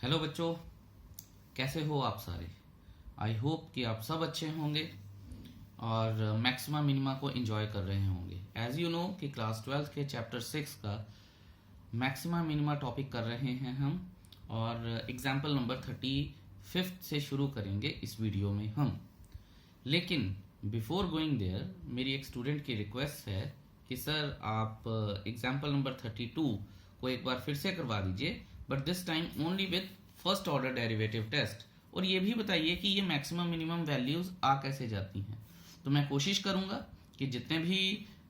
Hello बच्चों, कैसे हो आप सारे। आई होप कि आप सब अच्छे होंगे और मैक्सिमा मिनिमा को एंजॉय कर रहे होंगे। एज यू नो कि क्लास 12 के चैप्टर 6 का मैक्सिमा मिनिमा टॉपिक कर रहे हैं हम, और एग्जाम्पल नंबर 35 से शुरू करेंगे इस वीडियो में हम। लेकिन बिफोर गोइंग देयर मेरी एक स्टूडेंट की रिक्वेस्ट है कि सर आप एग्जाम्पल नंबर 32 को एक बार फिर से करवा दीजिए, but this time only with first order derivative test, और ये भी बताइए कि ये मैक्सिमम मिनिमम वैल्यूज आ कैसे जाती हैं। तो मैं कोशिश करूंगा कि जितने भी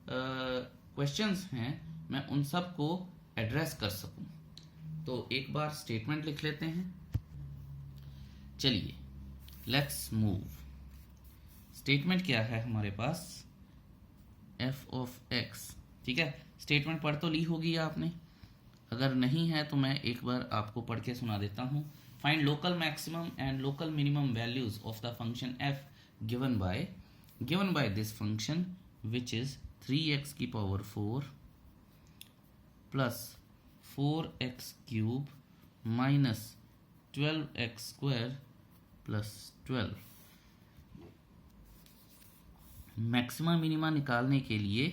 क्वेश्चंस हैं मैं उन सब को एड्रेस कर सकूं। तो एक बार स्टेटमेंट लिख लेते हैं। चलिए लेट्स मूव। स्टेटमेंट क्या है हमारे पास, एफ ऑफ एक्स। ठीक है, स्टेटमेंट पढ़ तो ली होगी आपने, अगर नहीं है तो मैं एक बार आपको पढ़ के सुना देता हूँ। Find local maximum and local minimum values of the function F given by this function which is 3x की power 4 plus 4x cube minus 12x square plus 12। Maxima minima निकालने के लिए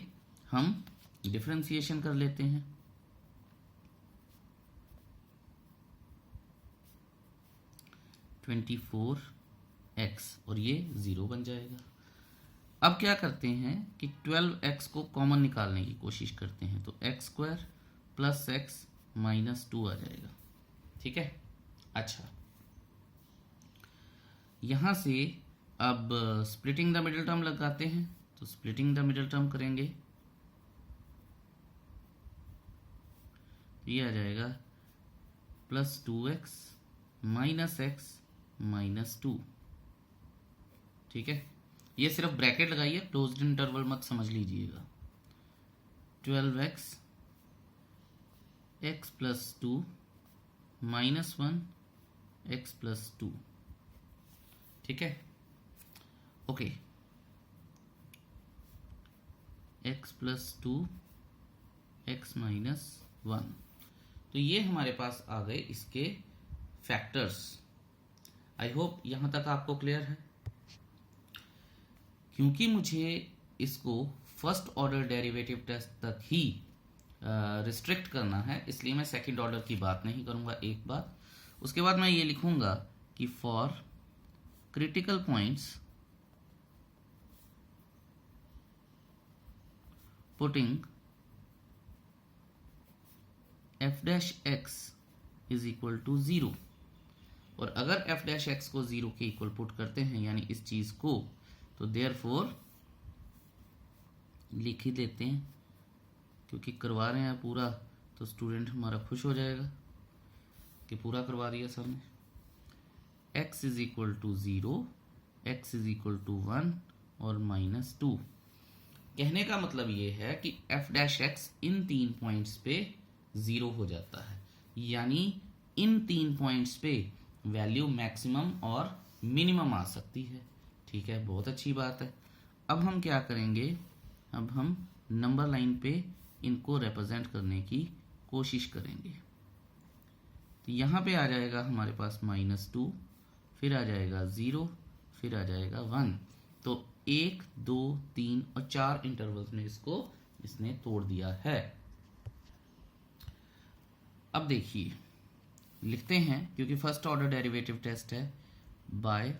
हम डिफरेंशिएशन कर लेते हैं। ट्वेंटी 4x और ये 0 बन जाएगा। अब क्या करते हैं कि 12x को कॉमन निकालने की कोशिश करते हैं, तो x square plus x minus 2 आ जाएगा। ठीक है, अच्छा यहां से अब स्प्लिटिंग द मिडिल टर्म लगाते हैं, तो स्प्लिटिंग द मिडिल टर्म करेंगे, ये आ जाएगा plus 2x minus x minus 2। ठीक है, ये सिर्फ ब्रैकेट लगाइए, क्लोज्ड इंटरवल मत समझ लीजिएगा। 12x x plus 2 minus 1 x plus 2। ठीक है, okay, x plus 2 x minus 1। तो ये हमारे पास आ गए इसके फैक्टर्स। आई होप यहां तक आपको क्लियर है। क्योंकि मुझे इसको फर्स्ट ऑर्डर डेरिवेटिव टेस्ट तक ही रिस्ट्रिक्ट करना है, इसलिए मैं सेकंड ऑर्डर की बात नहीं करूंगा एक बार। उसके बाद मैं ये लिखूंगा कि for critical points putting f dash x is equal to 0, और अगर एफ डैश एक्स को 0 के इक्वल पुट करते हैं यानी इस चीज को, तो देयरफॉर लिख ही देते हैं, क्योंकि करवा रहे हैं पूरा तो स्टूडेंट हमारा खुश हो जाएगा कि पूरा करवा दिया सर ने। x is equal to 0, x is equal to 1 और माइनस 2। कहने का मतलब ये है कि एफ डैश एक्स इन 3 पॉइंट्स पे 0 हो जाता है, यानी इन 3 पॉइंट्स पे वैल्यू मैक्सिमम और मिनिमम आ सकती है। ठीक है, बहुत अच्छी बात है। अब हम क्या करेंगे, अब हम नंबर लाइन पे इनको रिप्रेजेंट करने की कोशिश करेंगे। तो यहाँ पे आ जाएगा हमारे पास माइनस 2, फिर आ जाएगा 0, फिर आ जाएगा 1। तो 1, 2, 3 और 4 इंटरवल्स में इसने तोड़ दिया है। अब देखिए लिखते हैं, क्योंकि फर्स्ट ऑर्डर डेरिवेटिव टेस्ट है, by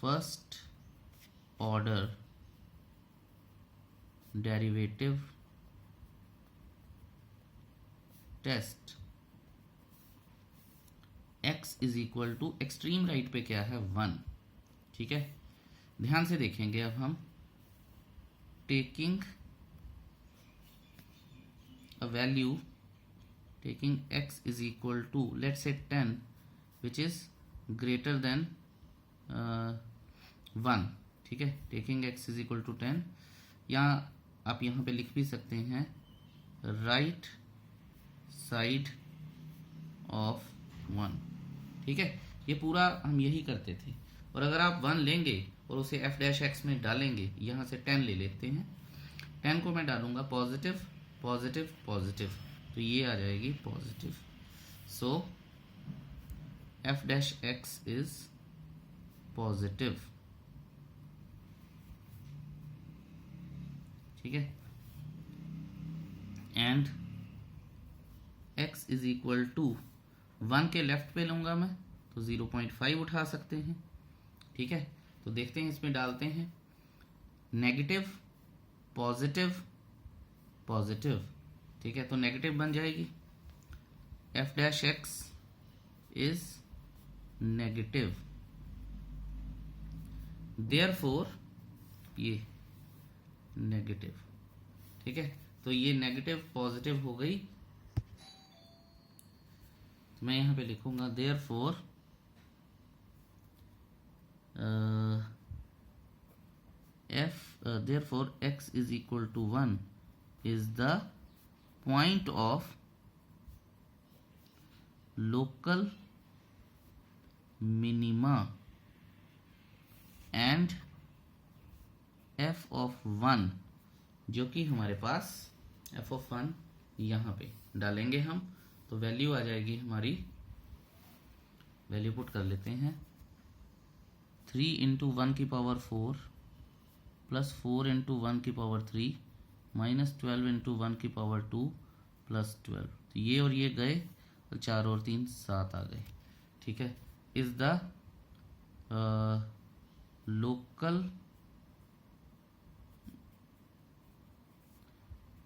first order derivative test x is equal to extreme right पे क्या है 1। ठीक है, ध्यान से देखेंगे अब हम, taking a value, taking x is equal to let's say 10 which is greater than 1। ठीक है, taking x is equal to 10, या आप यहाँ पे लिख भी सकते हैं राइट साइड ऑफ 1। ठीक है, ये पूरा हम यही करते थे, और अगर आप 1 लेंगे और उसे f डैश x में डालेंगे, यहाँ से 10 ले लेते हैं, 10 को मैं डालूंगा पॉजिटिव पॉजिटिव पॉजिटिव, तो ये आ जाएगी positive. So f dash x is positive, ठीक है, and x is equal to 1 के लेफ्ट पे लूंगा मैं तो 0.5 उठा सकते हैं, ठीक है। तो देखते हैं, इसमें डालते हैं नेगेटिव पॉजिटिव पॉजिटिव, ठीक है, तो नेगेटिव बन जाएगी, F dash x is negative, therefore ये नेगेटिव, ठीक है। तो ये नेगेटिव पॉजिटिव हो गई, तो मैं यहां पे लिखूंगा therefore therefore x is equal to 1 is the point of local minima and f of 1, जो कि हमारे पास f ऑफ 1 यहाँ पे डालेंगे हम, तो वैल्यू आ जाएगी हमारी, वैल्यू पुट कर लेते हैं 3 इंटू 1 की पावर 4 प्लस 4 इंटू 1 की पावर 3 माइनस 12 इंटू 1 की पावर 2 प्लस 12, तो ये और ये गए, और 4 और 3 7 आ गए, ठीक है। Is the local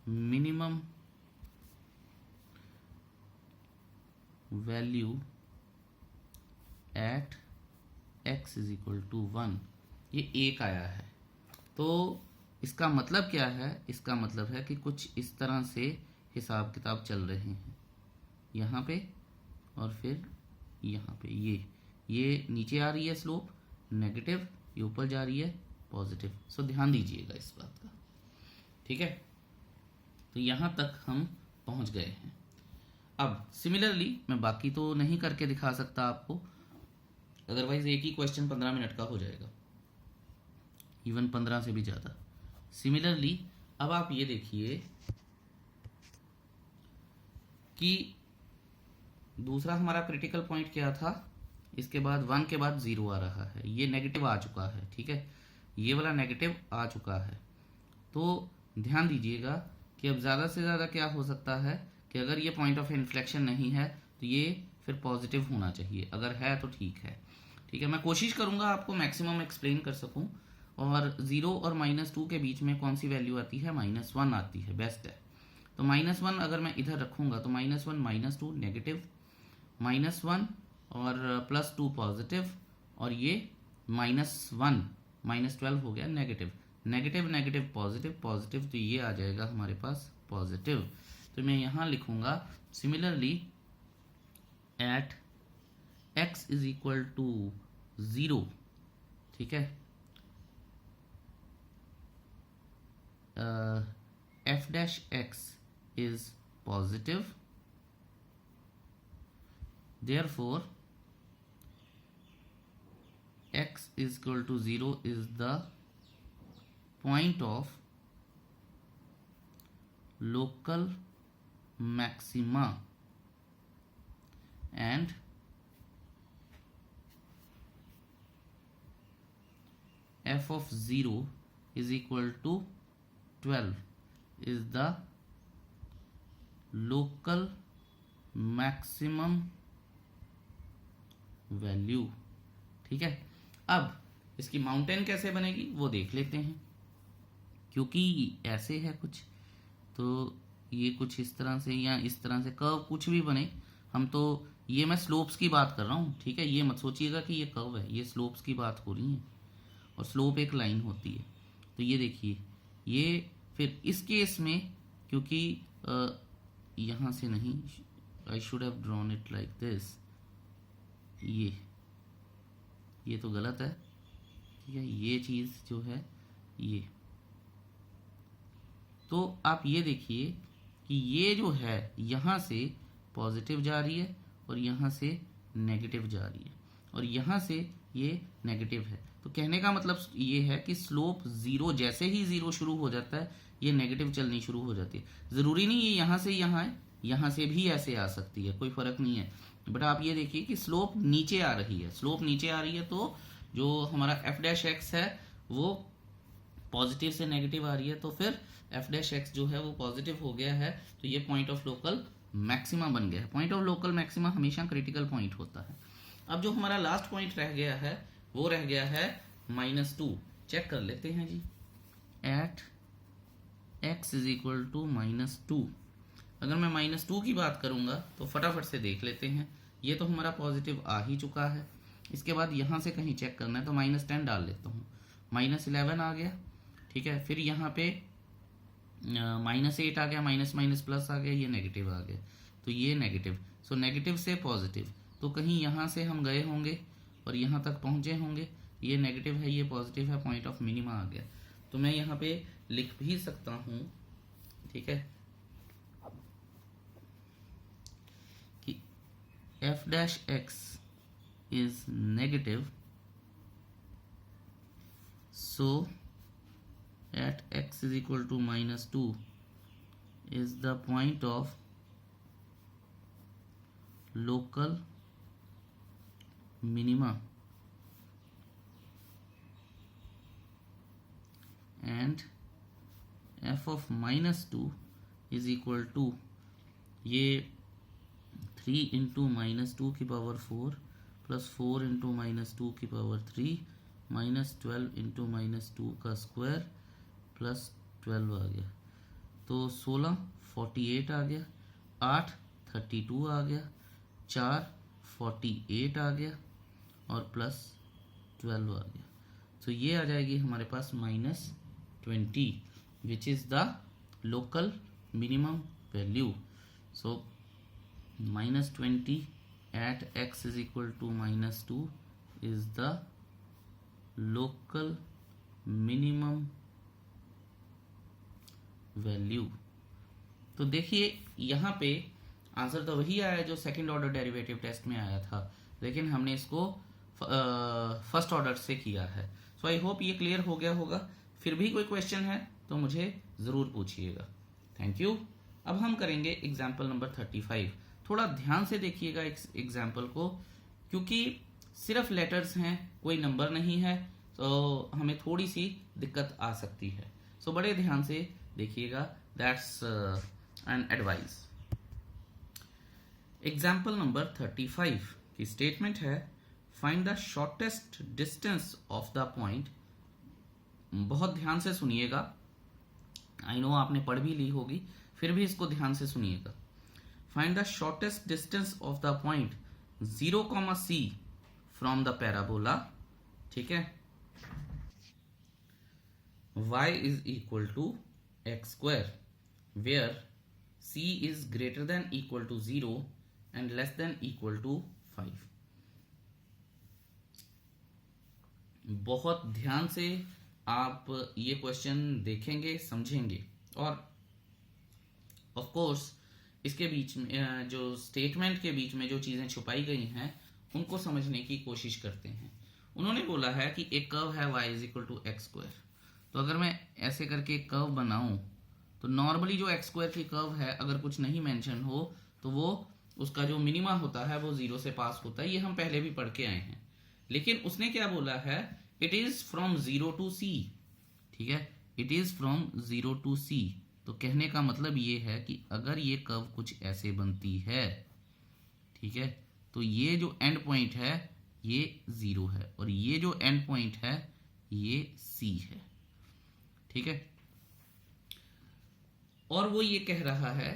minimum value at x is equal to 1, ये 1 आया है। तो इसका मतलब क्या है, इसका मतलब है कि कुछ इस तरह से हिसाब किताब चल रहे हैं यहाँ पे, और फिर यहाँ पे ये नीचे आ रही है स्लोप नेगेटिव, ये ऊपर जा रही है पॉजिटिव, सो ध्यान दीजिएगा इस बात का, ठीक है। तो यहाँ तक हम पहुँच गए हैं। अब सिमिलरली मैं बाकी तो नहीं करके दिखा सकता आपको, अदरवाइज एक ही क्वेश्चन 15 मिनट का हो जाएगा, इवन 15 से भी ज़्यादा। सिमिलरली अब आप ये देखिए कि दूसरा हमारा क्रिटिकल पॉइंट क्या था, इसके बाद 1 के बाद 0 आ रहा है, ये नेगेटिव आ चुका है, ठीक है, ये वाला नेगेटिव आ चुका है। तो ध्यान दीजिएगा कि अब ज़्यादा से ज़्यादा क्या हो सकता है कि अगर ये पॉइंट ऑफ इन्फ्लेक्शन नहीं है तो ये फिर पॉजिटिव होना चाहिए, अगर है तो ठीक है, ठीक है। मैं कोशिश करूंगा आपको मैक्सिमम एक्सप्लेन कर सकूं, और 0 और -2 के बीच में कौन सी वैल्यू आती है, -1 आती है, बेस्ट है। तो -1 अगर मैं इधर रखूंगा तो -1 -2 नेगेटिव, -1 और +2 पॉजिटिव, और ये -1 -12 हो गया negative, negative negative positive positive, तो ये आ जाएगा हमारे पास पॉजिटिव। तो मैं यहाँ लिखूंगा similarly at x is equal to 0, ठीक है, f dash x is positive, therefore x is equal to 0 is the point of local maxima and f of 0 is equal to 12 is the local maximum value, ठीक है। अब इसकी mountain कैसे बनेगी वो देख लेते हैं, क्योंकि ऐसे है कुछ, तो ये कुछ इस तरह से या इस तरह से कर्व कुछ भी बने, हम तो ये मैं स्लोप्स की बात कर रहा हूँ, ठीक है, ये मत सोचिएगा कि ये कर्व है, ये स्लोप्स की बात हो रही है, और स्लोप एक लाइन होती है। तो ये देखिए, ये फिर इस केस में क्योंकि यहाँ से नहीं, I should have drawn it like this, ये तो गलत है, ठीक है, ये चीज़ जो है ये, तो आप ये देखिए कि ये जो है यहाँ से पॉजिटिव जा रही है और यहाँ से नेगेटिव जा रही है, और यहाँ से ये नेगेटिव है। तो कहने का मतलब ये है कि स्लोप 0, जैसे ही 0 शुरू हो जाता है ये नेगेटिव चलनी शुरू हो जाती है। ज़रूरी नहीं ये यहाँ से यहाँ है, यहाँ से भी ऐसे आ सकती है, कोई फ़र्क नहीं है, बट आप ये देखिए कि स्लोप नीचे आ रही है, स्लोप नीचे आ रही है, तो जो हमारा एफ डैश एक्स है वो पॉजिटिव से नेगेटिव आ रही है, तो फिर एफ डैश एक्स जो है वो पॉजिटिव हो गया है, तो ये पॉइंट ऑफ लोकल मैक्सिमा बन गया है। पॉइंट ऑफ लोकल मैक्सिमा हमेशा क्रिटिकल पॉइंट होता है। अब जो हमारा लास्ट पॉइंट रह गया है वो रह गया है -2। चेक कर लेते हैं जी, at x is equal to -2। अगर मैं -2 की बात करूंगा तो फटाफट से देख लेते हैं, ये तो हमारा पॉजिटिव आ ही चुका है। इसके बाद यहाँ से कहीं चेक करना है तो -10 डाल लेता हूँ, -11 आ गया, ठीक है। फिर यहाँ पे -8 आ गया, माइनस माइनस प्लस आ गया, ये नेगेटिव आ गया, तो ये नेगेटिव, सो नेगेटिव से पॉजिटिव, तो कहीं यहाँ से हम गए होंगे और यहाँ तक पहुँचे होंगे, ये नेगेटिव है ये पॉजिटिव है, पॉइंट ऑफ मिनिमा आ गया। तो मैं यहाँ पे लिख भी सकता हूँ, ठीक है, कि F dash x is negative, so at x is equal to -2 is the point of local minima and f of -2 is equal to ये 3 इंटू -2 की पावर 4 प्लस 4 इंटू -2 की पावर 3 -12 इंटू -2 का स्क्वायर प्लस 12 आ गया, तो 16 48 आ गया, 8 32 आ गया, 4 48 आ गया और प्लस 12 आ गया, तो ये आ जाएगी हमारे पास -20 which is the local minimum value. So -20 at x is equal to -2 is the local minimum value. तो देखिए यहाँ पे आंसर तो वही आया जो सेकंड ऑर्डर डेरिवेटिव टेस्ट में आया था, लेकिन हमने इसको फर्स्ट ऑर्डर से किया है। सो आई होप ये क्लियर हो गया होगा। फिर भी कोई क्वेश्चन है तो मुझे ज़रूर पूछिएगा। Thank you. अब हम करेंगे एग्जाम्पल नंबर 35। थोड़ा ध्यान से देखिएगा एग्जाम्पल को, क्योंकि सिर्फ लेटर्स हैं, कोई नंबर नहीं है, तो हमें थोड़ी सी दिक्कत आ सकती है। सो बड़े ध्यान से देखिएगा, that's an advice. Example number 35 की स्टेटमेंट है, find the shortest distance of the point. बहुत ध्यान से सुनिएगा, आई नो आपने पढ़ भी ली होगी, फिर भी इसको ध्यान से सुनिएगा। Find the shortest distance of the point 0, c from the parabola, ठीक है, y is equal to x square, where c is greater than equal to 0 and less than equal to 5। बहुत ध्यान से आप ये क्वेश्चन देखेंगे, समझेंगे, और ऑफ कोर्स इसके बीच में जो स्टेटमेंट के बीच में जो चीज़ें छुपाई गई हैं उनको समझने की कोशिश करते हैं। उन्होंने बोला है कि एक कर्व है y is equal to x square, तो अगर मैं ऐसे करके एक कर्व बनाऊं तो नॉर्मली जो एक्स स्क्वायर की कर्व है, अगर कुछ नहीं मेंशन हो तो वो उसका जो मिनिमा होता है वो 0 से पास होता है, ये हम पहले भी पढ़ के आए हैं। लेकिन उसने क्या बोला है, it is from 0 to c, ठीक है, it is from 0 to c। तो कहने का मतलब ये है कि अगर ये कर्व कुछ ऐसे बनती है, ठीक है, तो ये जो एंड पॉइंट है ये 0 है और ये जो एंड पॉइंट है ये c है, ठीक है। और वो ये कह रहा है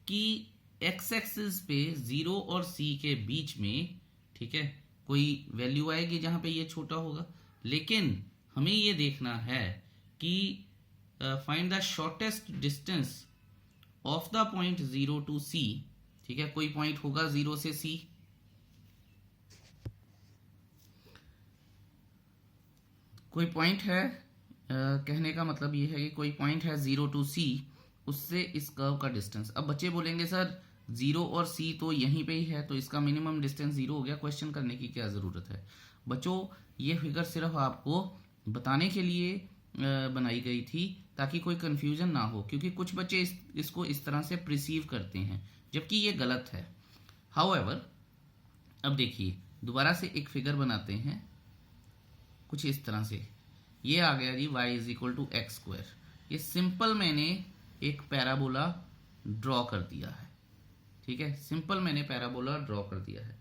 कि x एक्सिस पे 0 और c के बीच में, ठीक है, कोई वैल्यू आएगी जहां पे ये छोटा होगा, लेकिन हमें ये देखना है कि find the shortest distance of the point 0 to c, ठीक है, कोई पॉइंट होगा 0 से c, कोई पॉइंट है, कहने का मतलब ये है कि कोई पॉइंट है 0 टू c, उससे इस कर्व का डिस्टेंस। अब बच्चे बोलेंगे सर 0 और c तो यहीं पे ही है, तो इसका मिनिमम डिस्टेंस 0 हो गया, क्वेश्चन करने की क्या ज़रूरत है। बच्चों ये फिगर सिर्फ आपको बताने के लिए बनाई गई थी ताकि कोई कन्फ्यूजन ना हो, क्योंकि कुछ बच्चे इसको इस तरह से प्रिसीव करते हैं जबकि ये गलत है। हाउएवर अब देखिए दोबारा से एक फिगर बनाते हैं कुछ इस तरह से। ये आ गया जी y is equal to x square. ये सिंपल मैंने एक पैराबोला ड्रॉ कर दिया है, ठीक है, सिंपल मैंने पैराबोला ड्रॉ कर दिया है।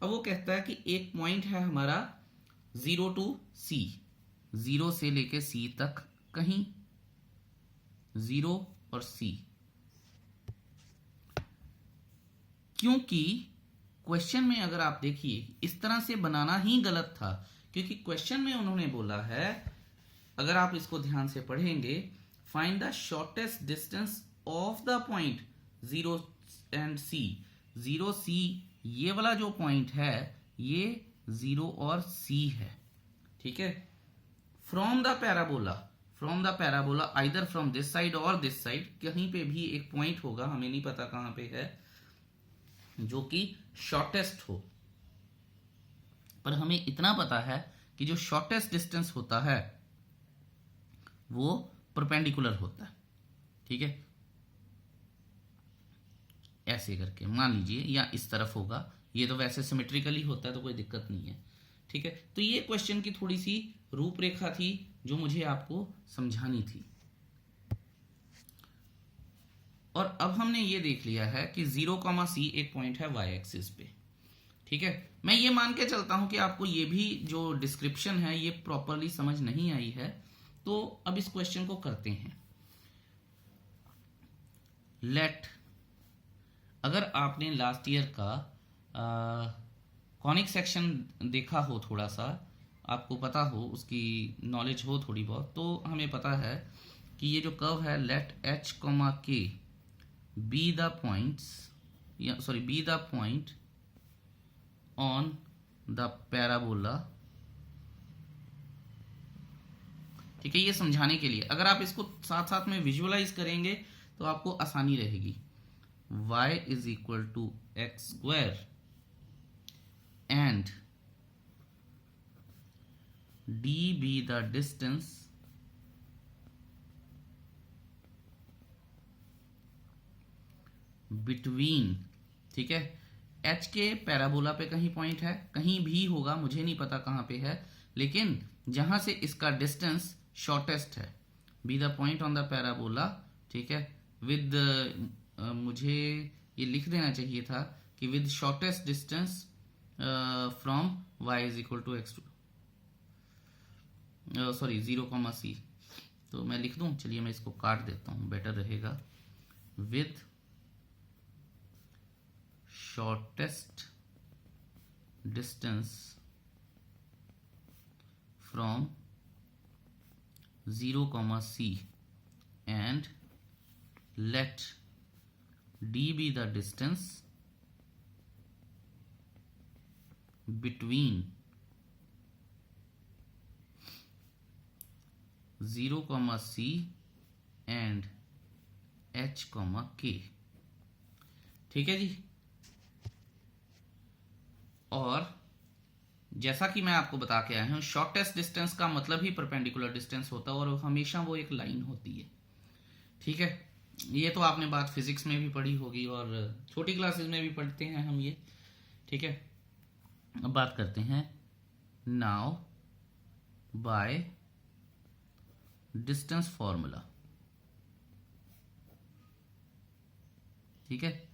अब वो कहता है कि एक पॉइंट है हमारा 0 टू c, 0 से लेके c तक कहीं 0 और c। क्योंकि क्वेश्चन में अगर आप देखिए इस तरह से बनाना ही गलत था, क्योंकि क्वेश्चन में उन्होंने बोला है, अगर आप इसको ध्यान से पढ़ेंगे, find the shortest distance of the point 0 and c। 0 c ये वाला जो पॉइंट है ये 0 और c है, ठीक है। From the parabola either from this side और दिस साइड, कहीं पे भी एक पॉइंट होगा, हमें नहीं पता कहां पे है, जो कि शॉर्टेस्ट हो। पर हमें इतना पता है कि जो शॉर्टेस्ट डिस्टेंस होता है वो परपेंडिकुलर होता है, ठीक है। ऐसे करके मान लीजिए या इस तरफ होगा, ये तो वैसे सिमेट्रिकली होता है तो कोई दिक्कत नहीं है, ठीक है। तो ये क्वेश्चन की थोड़ी सी रूपरेखा थी जो मुझे आपको समझानी थी। और अब हमने ये देख लिया है कि 0, c एक पॉइंट है y एक्सिस पे, ठीक है। मैं ये मान के चलता हूं कि आपको ये भी जो डिस्क्रिप्शन है ये प्रॉपरली समझ नहीं आई है, तो अब इस क्वेश्चन को करते हैं। लेट, अगर आपने लास्ट ईयर का कॉनिक सेक्शन देखा हो, थोड़ा सा आपको पता हो, उसकी नॉलेज हो थोड़ी बहुत, तो हमें पता है कि ये जो कर्व है let h, k be the point on the parabola, ठीक है। ये समझाने के लिए अगर आप इसको साथ साथ में विजुअलाइज करेंगे तो आपको आसानी रहेगी। y is equal to x square and d be the distance between, ठीक है। h के पैराबोला पे कहीं पॉइंट है, कहीं भी होगा, मुझे नहीं पता कहां पे है, लेकिन जहां से इसका डिस्टेंस शॉर्टेस्ट है, B the point on the parabola, ठीक है, विद मुझे ये लिख देना चाहिए था कि with shortest distance from y is equal to x, sorry 0, c। तो मैं लिख दूं, चलिए मैं इसको काट देता हूं, बेटर रहेगा। With shortest distance from 0, c and let d be the distance between 0, c and h, k, ठीक है जी। और जैसा कि मैं आपको बता के आया हूं, शॉर्टेस्ट डिस्टेंस का मतलब ही परपेंडिकुलर डिस्टेंस होता है और हमेशा वो एक लाइन होती है, ठीक है। ये तो आपने बात फिजिक्स में भी पढ़ी होगी और छोटी क्लासेस में भी पढ़ते हैं हम ये, ठीक है। अब बात करते हैं नाउ बाय डिस्टेंस फॉर्मूला, ठीक है।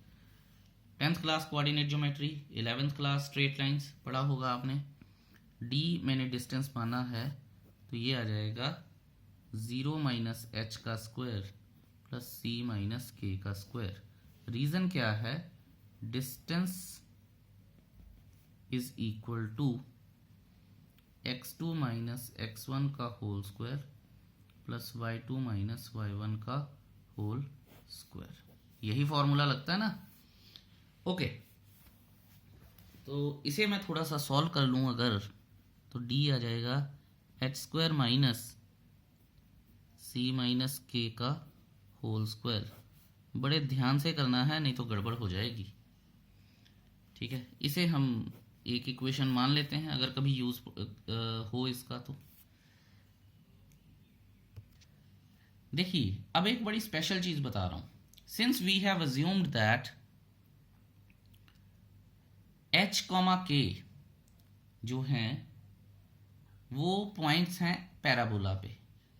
10th class coordinate geometry, 11th class straight lines पढ़ा होगा आपने। d मैंने डिस्टेंस माना है तो ये आ जाएगा 0 माइनस h का square plus c minus k का स्क्वायर। रीजन क्या है, distance is equal to x2 minus x1 का whole square plus y2 minus y1 का होल स्क्वायर। यही फॉर्मूला लगता है ना, ओके। तो इसे मैं थोड़ा सा सॉल्व कर लूं अगर, तो d आ जाएगा h square minus c minus k का होल स्क्वायर। बड़े ध्यान से करना है नहीं तो गड़बड़ हो जाएगी, ठीक है। इसे हम एक इक्वेशन मान लेते हैं अगर कभी यूज हो इसका। तो देखिए अब एक बड़ी स्पेशल चीज बता रहा हूं। Since we have assumed that h comma k जो हैं वो पॉइंट्स हैं पैराबोला पे।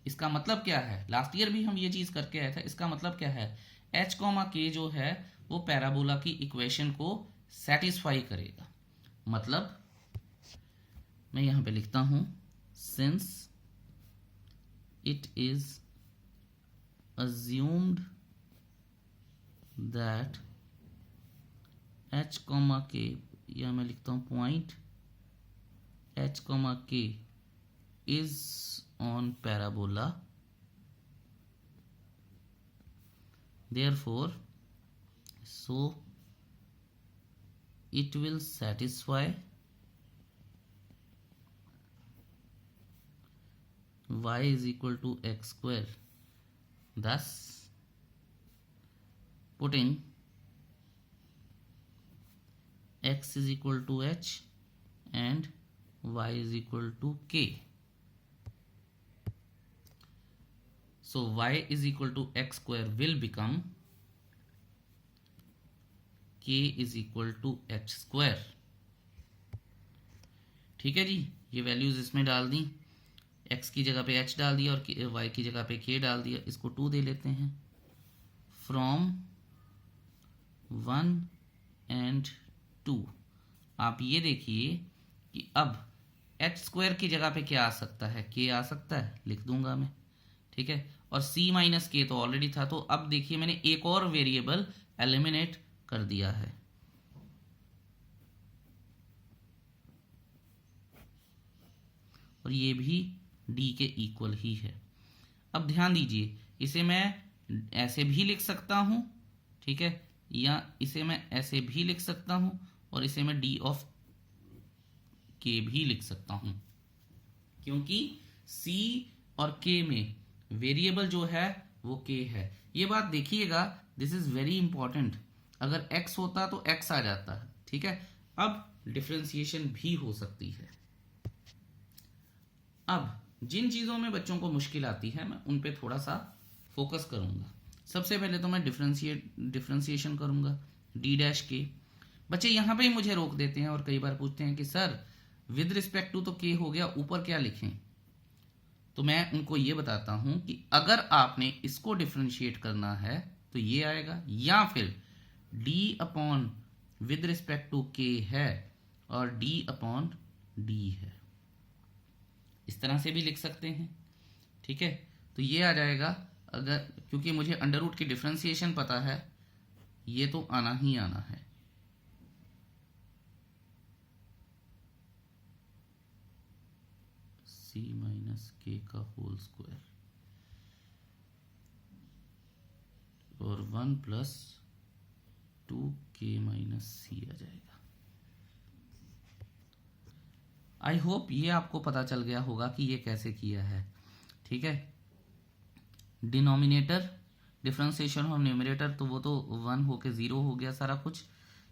इसका मतलब क्या है, लास्ट ईयर भी हम ये चीज करके आए थे। इसका मतलब क्या है, एच कॉमा के जो है वो पैराबोला की इक्वेशन को सेटिस्फाई करेगा। मतलब मैं यहां पे लिखता हूं, since it is assumed that h comma के, या मैं लिखता हूं पॉइंट h कॉमा के is on parabola, therefore so it will satisfy y is equal to x square, thus putting x is equal to h and y is equal to k. So y is equal to x square will become k is equal to h square। ठीक है जी, ये values इसमें डाल दी, x की जगह पे h डाल दिया और y की जगह पे k डाल दिया। इसको 2 दे लेते हैं। फ्रॉम 1 एंड 2 आप ये देखिए कि अब h स्क्वायर की जगह पे क्या आ सकता है, k आ सकता है, लिख दूंगा मैं। ठीक है, और c माइनस के तो ऑलरेडी था, तो अब देखिए मैंने एक और वेरिएबल एलिमिनेट कर दिया है। और ये भी d के इक्वल ही है। अब ध्यान दीजिए, इसे मैं ऐसे भी लिख सकता हूं, ठीक है, या इसे मैं ऐसे भी लिख सकता हूं, और इसे मैं d ऑफ k भी लिख सकता हूं, क्योंकि c और k में वेरिएबल जो है वो k है। ये बात देखिएगा, दिस इज वेरी इंपॉर्टेंट। अगर x होता तो x आ जाता है, ठीक है। अब डिफरेंशिएशन भी हो सकती है। अब जिन चीजों में बच्चों को मुश्किल आती है मैं उन पे थोड़ा सा फोकस करूंगा। सबसे पहले तो मैं डिफरेंशिएशन करूंगा डी डैश के। बच्चे यहां पे ही मुझे रोक देते हैं और कई बार पूछते हैं कि सर विद रिस्पेक्ट टू तो के हो गया, ऊपर क्या लिखें। तो मैं उनको ये बताता हूं कि अगर आपने इसको डिफरेंशिएट करना है तो ये आएगा, या फिर d upon with respect to k है और डी अपॉन डी है, इस तरह से भी लिख सकते हैं। ठीक है, तो ये आ जाएगा। अगर क्योंकि मुझे अंडर रूट की डिफरेंशिएशन पता है, ये तो आना ही आना है। c माइनस के का होल स्क्वायर और 1 प्लस 2k माइनस सी आ जाएगा। आई होप ये आपको पता चल गया होगा कि ये कैसे किया है। ठीक है, डिनोमिनेटर डिफरेंशिएशन और न्यूमरेटर तो वो तो 1 होके 0 हो गया सारा कुछ।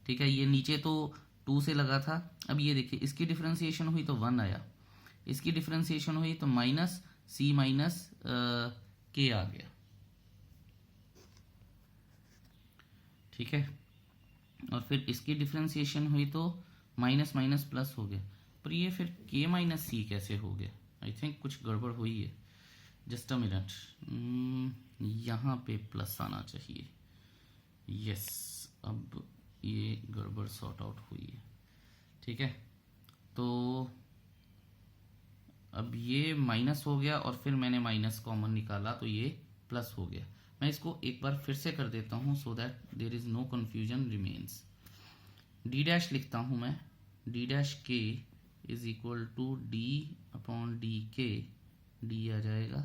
ठीक है, ये नीचे तो 2 से लगा था। अब ये देखिए, इसकी डिफरेंशिएशन हुई तो 1 आया, इसकी डिफरेंशिएशन हुई तो माइनस सी माइनस के आ गया। ठीक है, और फिर इसकी डिफरेंशिएशन हुई तो माइनस माइनस प्लस हो गया। पर ये फिर के माइनस सी कैसे हो गया? आई थिंक कुछ गड़बड़ हुई है। जस्ट अ मिनट, यहाँ पे प्लस आना चाहिए। यस, अब ये गड़बड़ सॉर्ट आउट हुई है। ठीक है, तो अब ये माइनस हो गया और फिर मैंने माइनस कॉमन निकाला तो ये प्लस हो गया। मैं इसको एक बार फिर से कर देता हूँ so that there is no confusion remains. D dash लिखता हूँ मैं, d dash k is equal to d upon d k, d आ जाएगा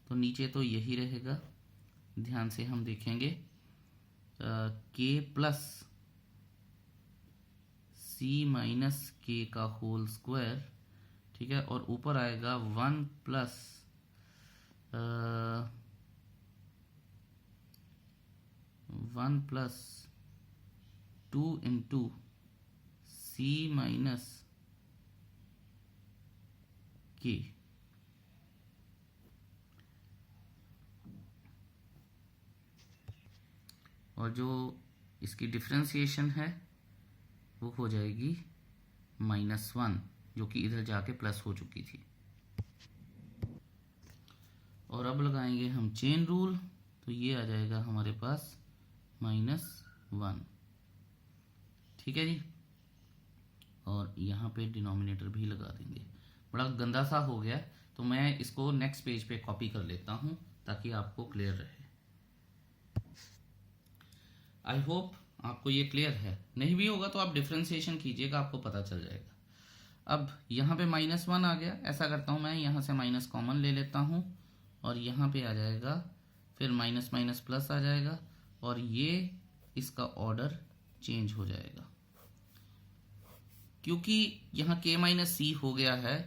तो नीचे तो यही रहेगा। ध्यान से हम देखेंगे, के प्लस सी माइनस के का होल स्क्वायर, ठीक है, और ऊपर आएगा 1 प्लस 2 इंटू सी माइनस के। और जो इसकी डिफरेंशिएशन है वो हो जाएगी -1, जो कि इधर जाके प्लस हो चुकी थी। और अब लगाएंगे हम चेन रूल, तो ये आ जाएगा हमारे पास -1। ठीक है जी। और यहाँ पे डिनोमिनेटर भी लगा देंगे। बड़ा गंदा सा हो गया, तो मैं इसको नेक्स्ट पेज पे कॉपी कर लेता हूँ ताकि आपको क्लियर रहे। आई होप आपको ये क्लियर है। नहीं भी होगा तो आप डिफ्रेंसिएशन कीजिएगा, आपको पता चल जाएगा। अब यहाँ पे -1 आ गया। ऐसा करता हूँ मैं, यहाँ से माइनस कॉमन ले लेता हूँ और यहाँ पे आ जाएगा, फिर माइनस माइनस प्लस आ जाएगा और ये इसका ऑर्डर चेंज हो जाएगा। क्योंकि यहाँ k-c हो गया है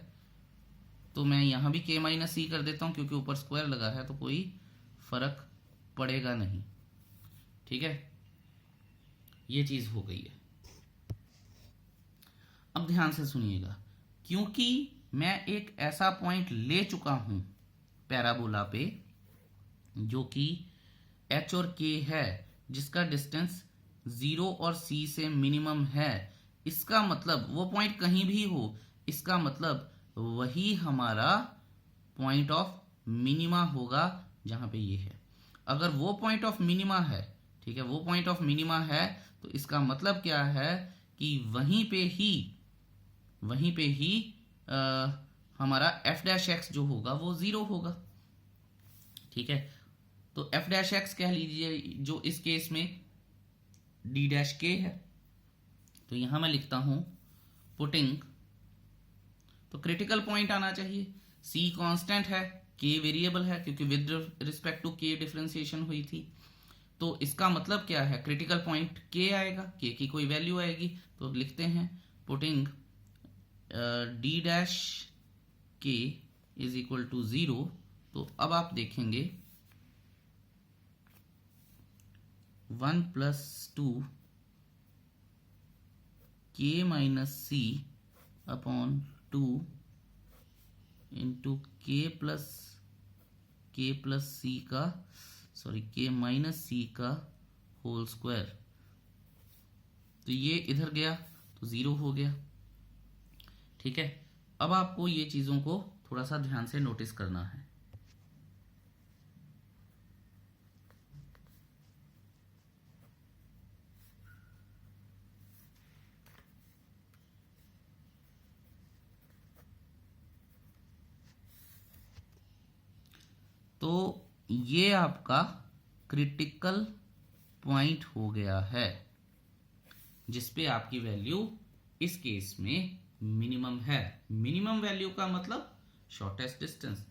तो मैं यहाँ भी k-c कर देता हूँ, क्योंकि ऊपर स्क्वायर लगा है तो कोई फर्क पड़ेगा नहीं। ठीक है, ये चीज हो गई है। अब ध्यान से सुनिएगा, क्योंकि मैं एक ऐसा पॉइंट ले चुका हूं पैराबोला पे जो कि h और k है, जिसका डिस्टेंस 0 और c से मिनिमम है। इसका मतलब वो पॉइंट कहीं भी हो, इसका मतलब वही हमारा पॉइंट ऑफ मिनिमा होगा जहां पे ये है। अगर वो पॉइंट ऑफ मिनिमा है, ठीक है, वो पॉइंट ऑफ मिनिमा है, तो इसका मतलब क्या है कि वहीं पे ही हमारा f' जो होगा वो 0 होगा। ठीक है, तो f' कह लीजिए, जो इस केस में d' है। तो यहां मैं लिखता हूं पुटिंग, तो क्रिटिकल पॉइंट आना चाहिए। c कांस्टेंट है, k वेरिएबल है, क्योंकि with respect to k differentiation हुई थी। तो इसका मतलब क्या है, क्रिटिकल पॉइंट k आएगा, k की कोई वैल्यू आएगी। तो लिखते हैं putting d' is equal to 0। तो अब आप देखेंगे 1 + 2 k-c upon 2 into k c का होल स्क्वायर। तो ये इधर गया तो 0 हो गया। ठीक है, अब आपको ये चीजों को थोड़ा सा ध्यान से नोटिस करना है। तो ये आपका क्रिटिकल पॉइंट हो गया है, जिसपे आपकी वैल्यू इस केस में मिनिमम है। मिनिमम वैल्यू का मतलब शॉर्टेस्ट डिस्टेंस।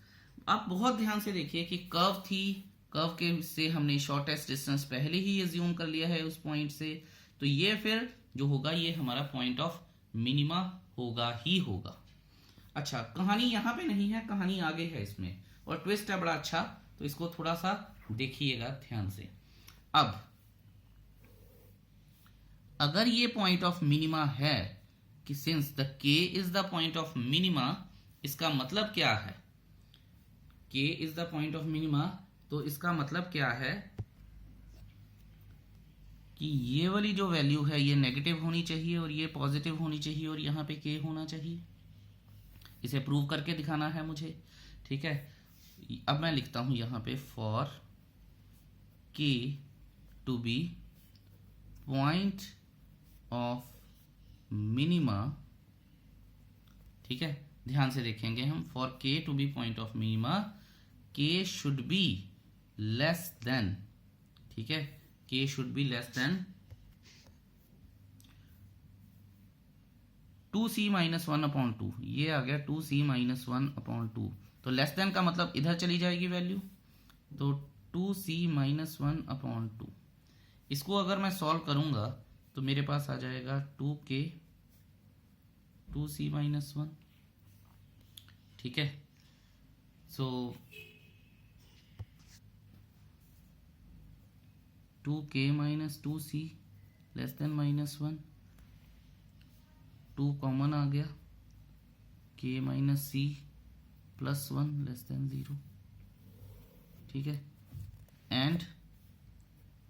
आप बहुत ध्यान से देखिए कि कर्व थी, कर्व के से हमने शॉर्टेस्ट डिस्टेंस पहले ही एज्यूम कर लिया है उस पॉइंट से। तो ये फिर जो होगा ये हमारा पॉइंट ऑफ मिनिमा होगा ही होगा। अच्छा, कहानी यहां पे नहीं है, कहानी आगे है इसमें, और ट्विस्ट है बड़ा अच्छा, तो इसको थोड़ा सा देखिएगा ध्यान से। अब अगर ये पॉइंट ऑफ मिनिमा है कि since the k is the point of minima, इसका मतलब क्या है, k is the point of minima, तो इसका मतलब क्या है कि ये वाली जो वैल्यू है ये नेगेटिव होनी चाहिए और ये पॉजिटिव होनी चाहिए और यहाँ पे k होना चाहिए। इसे प्रूव करके दिखाना है मुझे। ठीक है, अब मैं लिखता हूं यहां पे for k to be point of minima. ठीक है, ध्यान से देखेंगे हम, for k to be point of minima k should be less than, ठीक है, k should be less than 2c-1/2। ये आ गया 2c-1/2। तो लेस देन का मतलब इधर चली जाएगी वैल्यू, तो 2c-1/2। इसको अगर मैं सॉल्व करूंगा तो मेरे पास आ जाएगा 2k 2c-1। ठीक है, so 2k - 2c less than -1, 2 common आ गया, k - c +1 लेस देन 0। ठीक है, and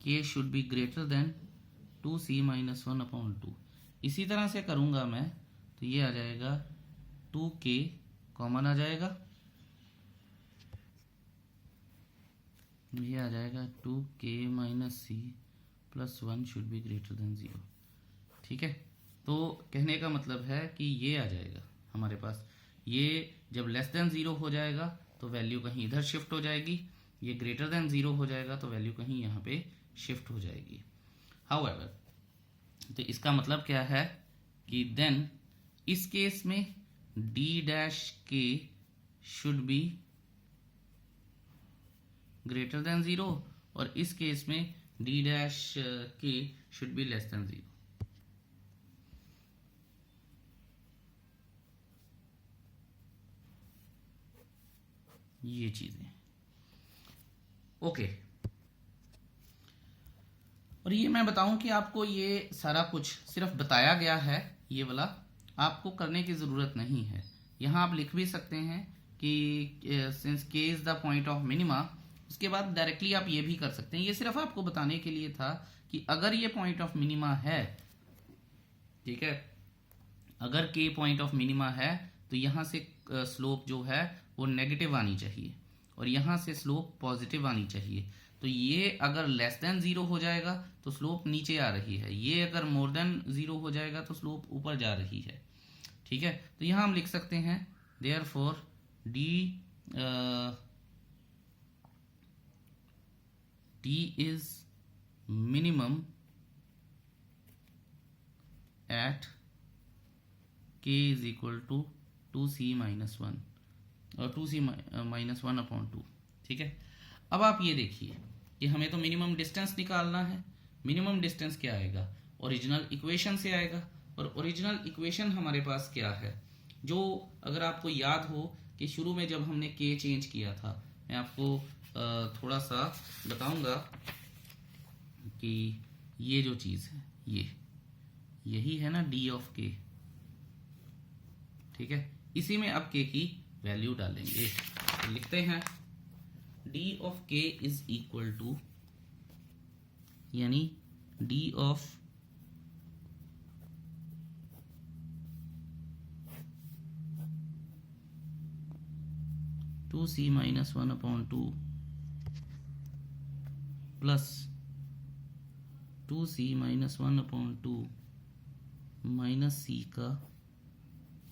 k should be greater then 2c-1/2। इसी तरह से करूँगा मैं तो ये आ जाएगा 2k कॉमन आ जाएगा, ये आ जाएगा 2k minus c plus 1 should be greater than 0। ठीक है, तो कहने का मतलब है कि ये आ जाएगा हमारे पास, ये जब लेस देन 0 हो जाएगा तो वैल्यू कहीं इधर शिफ्ट हो जाएगी, ये ग्रेटर देन 0 हो जाएगा तो वैल्यू कहीं यहाँ पे शिफ्ट हो जाएगी। हाउएवर, तो इसका मतलब क्या है कि देन इस केस में डी डैश के शुड बी ग्रेटर देन 0 और इस केस में डी डैश के शुड बी लेस देन 0। ये चीजें ओके। और ये मैं बताऊं कि आपको ये सारा कुछ सिर्फ बताया गया है, ये वाला आपको करने की ज़रूरत नहीं है। यहाँ आप लिख भी सकते हैं कि सिंस के is the point of minima, उसके बाद डायरेक्टली आप ये भी कर सकते हैं। ये सिर्फ आपको बताने के लिए था कि अगर ये पॉइंट ऑफ मिनिमा है, ठीक है, अगर के पॉइंट ऑफ मिनिमा है तो यहाँ से स्लोप जो है वो नेगेटिव आनी चाहिए और यहाँ से स्लोप पॉजिटिव आनी चाहिए। तो ये अगर लेस देन 0 हो जाएगा तो स्लोप नीचे आ रही है, ये अगर मोर देन 0 हो जाएगा तो स्लोप ऊपर जा रही है। ठीक है, तो यहाँ हम लिख सकते हैं therefore d is minimum at k is equal to 2c minus 1 और 2c माइनस 1 अपॉन 2। ठीक है, अब आप ये देखिए कि हमें तो मिनिमम डिस्टेंस निकालना है। मिनिमम डिस्टेंस क्या आएगा, ओरिजिनल इक्वेशन से आएगा, और ओरिजिनल इक्वेशन हमारे पास क्या है, जो अगर आपको याद हो कि शुरू में जब हमने के चेंज किया था, मैं आपको थोड़ा सा बताऊंगा कि ये जो चीज़ है यही है ना डी ऑफ के। ठीक है, इसी में अब के की वैल्यू डालेंगे, तो लिखते हैं D of K is equal to, यानी D of two C minus 1 upon 2 plus 2c minus 1 upon 2 minus C का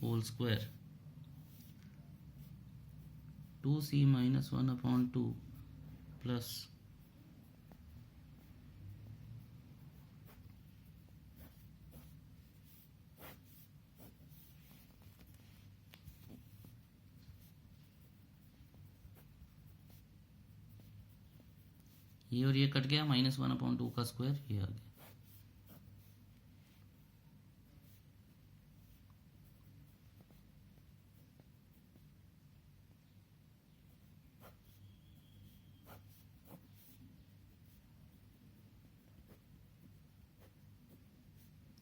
whole square, 2c minus 1 upon 2 plus ये और ये कट गया, माइनस 1 अपॉन 2 का स्क्वायर ये आ गया।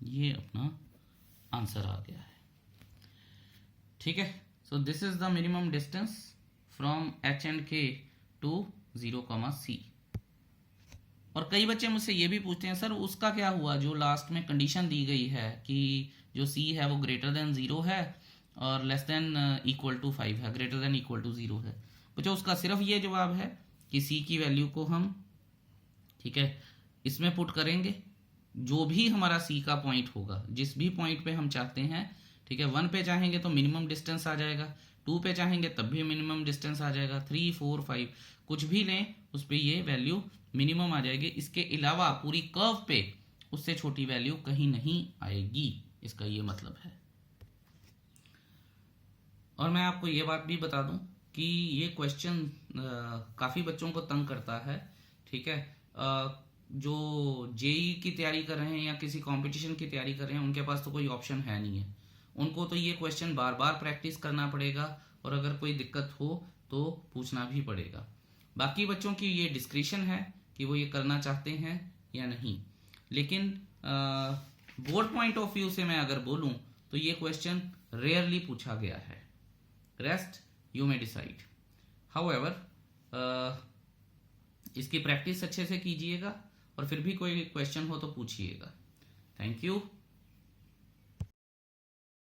ये अपना आंसर आ गया है। ठीक है, so this is the minimum distance from H and के टू 0,c। और कई बच्चे मुझसे ये भी पूछते हैं सर उसका क्या हुआ, जो लास्ट में कंडीशन दी गई है कि जो c है वो ग्रेटर देन 0 है और लेस देन इक्वल टू 5 है, ग्रेटर देन इक्वल टू 0 है। बच्चों उसका सिर्फ ये जवाब है कि c की वैल्यू को हम, ठीक है, इसमें पुट करेंगे, जो भी हमारा c का पॉइंट होगा, जिस भी पॉइंट पे हम चाहते हैं, ठीक है, 1 पे चाहेंगे तो मिनिमम डिस्टेंस आ जाएगा, 2 पे चाहेंगे तब भी मिनिमम डिस्टेंस आ जाएगा, 3, 4, 5 कुछ भी लें उस पर ये वैल्यू मिनिमम आ जाएगी। इसके अलावा पूरी कर्व पे उससे छोटी वैल्यू कहीं नहीं आएगी, इसका ये मतलब है। और मैं आपको ये बात भी बता दूं कि ये क्वेश्चन काफ़ी बच्चों को तंग करता है। ठीक है, जो जेई की तैयारी कर रहे हैं या किसी कंपटीशन की तैयारी कर रहे हैं उनके पास तो कोई ऑप्शन है नहीं है, उनको तो ये क्वेश्चन बार बार प्रैक्टिस करना पड़ेगा और अगर कोई दिक्कत हो तो पूछना भी पड़ेगा। बाकी बच्चों की ये डिस्क्रिप्शन है कि वो ये करना चाहते हैं या नहीं, लेकिन बोर्ड पॉइंट ऑफ व्यू से मैं अगर बोलूं तो ये क्वेश्चन रेयरली पूछा गया है, rest you may decide. However इसकी प्रैक्टिस अच्छे से कीजिएगा और फिर भी कोई क्वेश्चन हो तो पूछिएगा। Thank you.